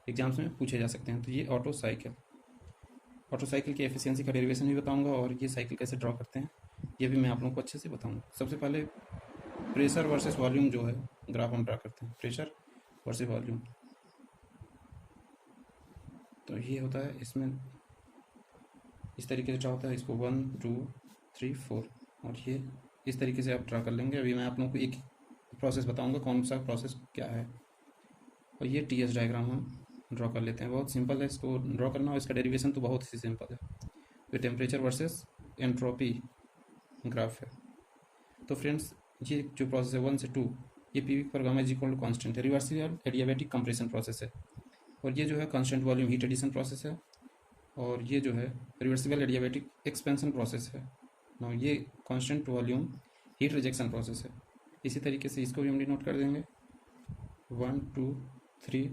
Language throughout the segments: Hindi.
एग्जाम्स में पूछे जा सकते हैं। तो ये ऑटो साइकिल की एफिशिएंसी का डेरिवेशन भी बताऊंगा, और ये साइकिल कैसे ड्रॉ करते हैं ये भी मैं आप लोगों को अच्छे से बताऊंगा। सबसे पहले प्रेशर वर्सेस वॉल्यूम जो है ग्राफ हम ड्रा करते हैं, प्रेशर वर्सेस वॉल्यूम। तो ये होता है, इसमें इस तरीके से ड्रा होता है, इसको 1 2 3 4, और ये इस तरीके से आप ड्रा कर लेंगे। अभी मैं आप लोगों को एक प्रोसेस बताऊंगा कौन सा प्रोसेस क्या है। और ये टी एस डायग्राम हम ड्रॉ कर लेते हैं, बहुत सिंपल है इसको ड्रॉ करना, और इसका डेरिवेशन तो बहुत ही सिंपल है। तो टेम्परेचर वर्सेस एंट्रोपी ग्राफ है। तो फ्रेंड्स, ये जो प्रोसेस है 1 से 2, ये पी वी पर gamma is equal to constant है, रिवर्सिबल एडियाबैटिक कंप्रेशन प्रोसेस है। और ये जो है constant volume heat addition process है, और ये जो है रिवर्सिबल एडियाबैटिक एक्सपेंशन प्रोसेस है। ना ये constant volume heat rejection process है। इसी तरीके से इसको भी हम डिनोट कर देंगे 1 2 3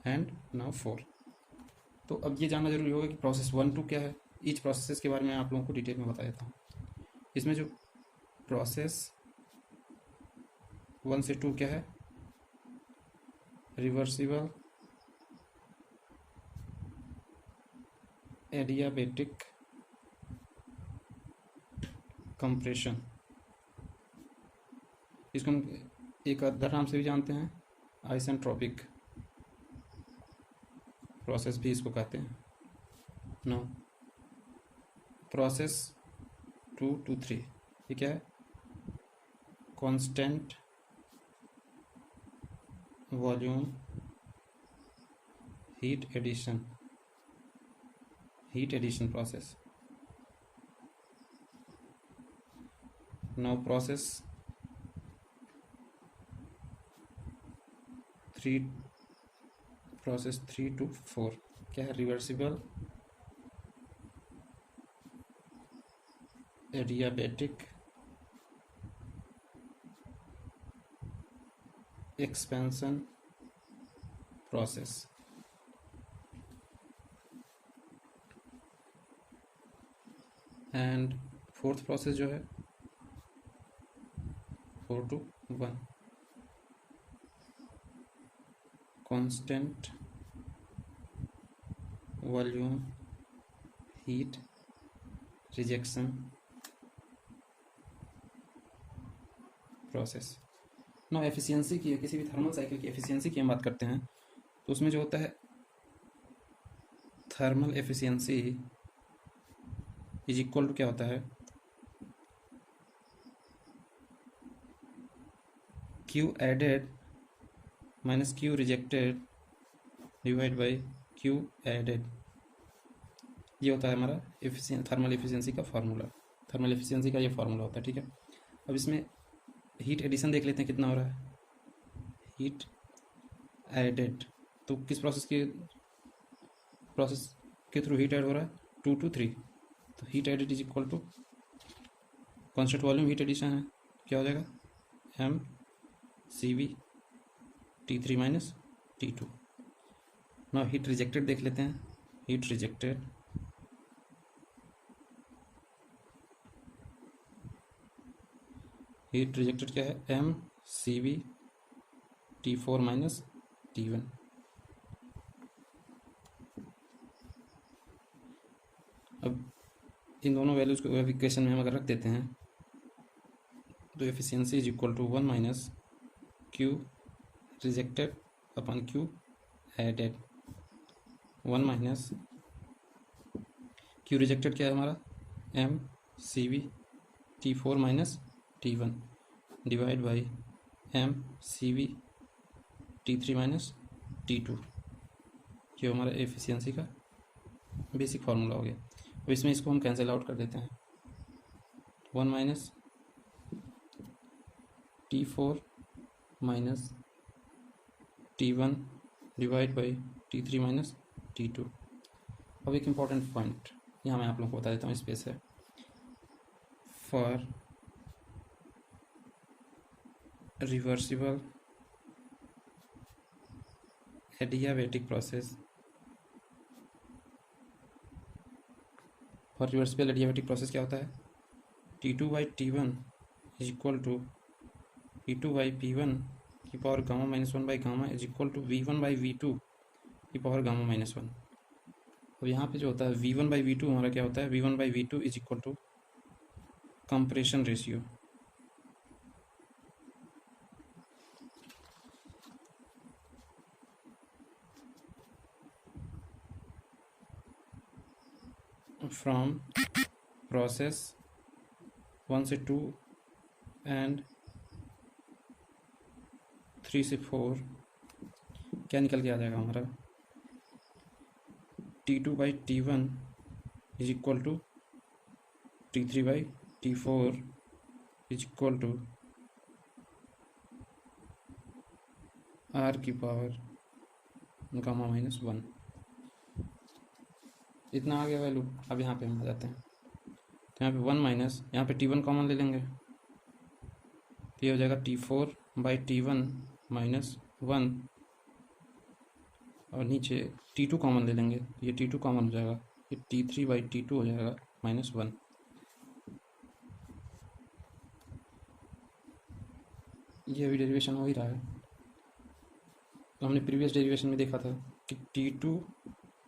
एंड नाउ 4। तो अब ये जानना जरूरी होगा कि प्रोसेस 1 2 क्या है। ईच प्रोसेस के बारे में आप लोगों को डिटेल में बता देता हूँ। इसमें जो प्रोसेस 1 से 2 क्या है, रिवर्सिबल एडियाबैटिक कंप्रेशन, इसको हम एक अदर नाम से भी जानते हैं, आइसेंट्रोपिक प्रोसेस भी इसको कहते हैं। नो, प्रोसेस 2 to 3 ये क्या है, constant volume heat addition process. Now process 3 to 4 क्या है, reversible adiabatic expansion process. And fourth process जो है 4 to 1, constant volume heat rejection process. No, efficiency की, किसी भी थर्मल साइकिल की एफिशिएंसी की हम बात करते हैं, तो उसमें जो होता है thermal efficiency is equal to क्या होता है, Q added minus Q rejected divide by Q added. ये होता है हमारा थर्मल एफिशिएंसी का फार्मूला। थर्मल एफिशिएंसी का ये फार्मूला होता है, ठीक है। अब इसमें हीट एडिशन देख लेते हैं कितना हो रहा है, हीट एडेड। तो किस प्रोसेस के थ्रू हीट ऐड हो रहा है, 2 to 3। तो heat added is equal to constant volume heat addition है, क्या हो जाएगा, M C V T3 minus T2। ना हीट रिजेक्टेड देख लेते हैं, हीट रिजेक्टेड क्या है, M C V T4 minus T1। अब इन दोनों वैल्यूज को इक्वेशन में हम अगर रख देते हैं तो efficiency is equal to 1 minus Q rejected upon Q added. 1 minus Q rejected क्या है हमारा, M C V T4 minus T1 divide by M C V T3 minus T2। ये हमारा एफिशिएंसी का बेसिक फार्मूला हो गया। अब इसमें इसको हम कैंसिल आउट कर देते हैं, 1 minus T4 minus T1 divide by T3 minus T2। अब एक इम्पॉर्टेंट पॉइंट यहाँ मैं आप लोगों को बता देता हूँ, स्पेस है, for reversible adiabatic process, for reversible adiabatic process क्या होता है, T2 by T1 is equal to P2 by P1 की power gamma minus one by gamma is equal to V1 by V2 की पावर गामा माइनस वन। अब यहाँ पे जो होता है V1 बाई V2 हमारा क्या होता है, V1 by V2 is equal to compression ratio from process 1 से 2 एंड 3 से 4। क्या निकल के आ जाएगा हमारा, T2 by T1 is equal to T3 by T4 is equal to R की पावर गामा माइनस वन। इतना आ गया वैल्यू। अब यहाँ पे हम आ जाते हैं, तो यहाँ पे वन माइनस, यहाँ पे T1 कॉमन ले लेंगे, तो ये हो जाएगा T4 by T1 minus one, और नीचे T2 कॉमन ले लेंगे, ये T2 कॉमन हो जाएगा, ये T3 बाई T2 हो जाएगा माइनस वन। ये अभी डेरिवेशन हो ही रहा है। तो हमने प्रीवियस डेरिवेशन में देखा था कि T2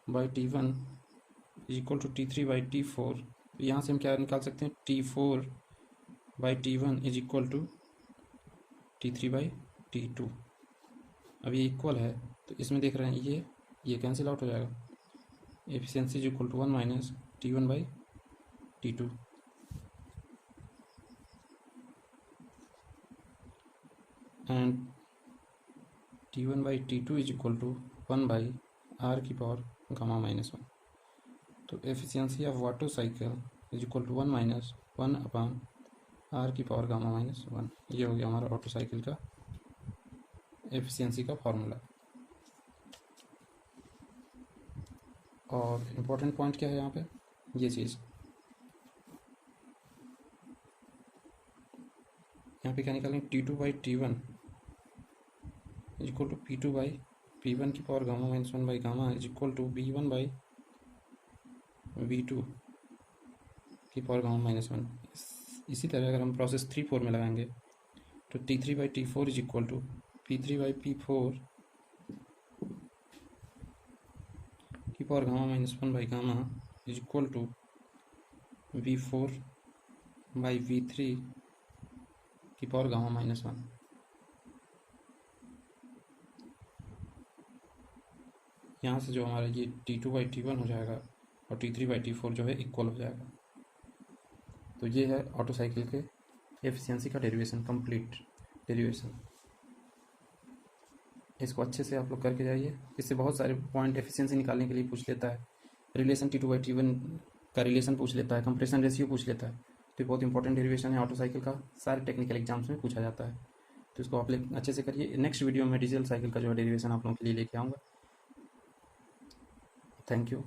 by T1 is equal to T3 by T4। तो यहाँ से हम क्या निकाल सकते हैं, T4 by T1 is equal to T3 by T2। अब ये इक्वल है, तो इसमें देख रहे हैं ये कैंसिल आउट हो जाएगा। Efficiency is equal to one minus T1 by T2। And T1 by T2 is equal to one by R की पावर गामा माइनस वन। तो efficiency of water cycle is equal to one minus one upon R की पावर गामा माइनस वन। ये हो गया हमारा ऑटो साइकिल का एफिशिएंसी का फॉर्मूला। और इम्पोर्टेंट पॉइंट क्या है यहाँ पे, ये चीज़ यहाँ पे क्या निकालेंगे, T2 by T1 is equal to P2 by P1 की power gamma minus one by gamma is equal to B1 by V2 की पावर गामा माइनस वन। इसी तरह अगर हम प्रोसेस 3-4 में लगाएंगे तो T3 by T4 is equal to P3 by P4 की power gamma minus one by gamma is equal to V4 by V3 की पावर गामा माइनस वन। यहाँ से जो हमारा ये T2 बाई T1 हो जाएगा और T3 बाई T4 जो है इक्वल हो जाएगा। तो ये है ऑटो साइकिल के एफिशिएंसी का डेरिवेशन, कंप्लीट डेरिवेशन। इसको अच्छे से आप लोग करके जाइए। इससे बहुत सारे पॉइंट एफिशिएंसी निकालने के लिए पूछ लेता है, रिलेशन T2 बाई T1 का रिलेशन पूछ लेता है, कंप्रेशन रेशियो पूछ लेता है। तो बहुत इंपॉर्टेंट डेरिवेशन है ऑटो साइकिल का, सारे टेक्निकल एग्जाम्स में पूछा जाता है। तो इसको आप लोग अच्छे से करिए। नेक्स्ट वीडियो में डीजल साइकिल का जो है डेरिवेशन आप लोगों के लिए लेके आऊँगा। Thank you.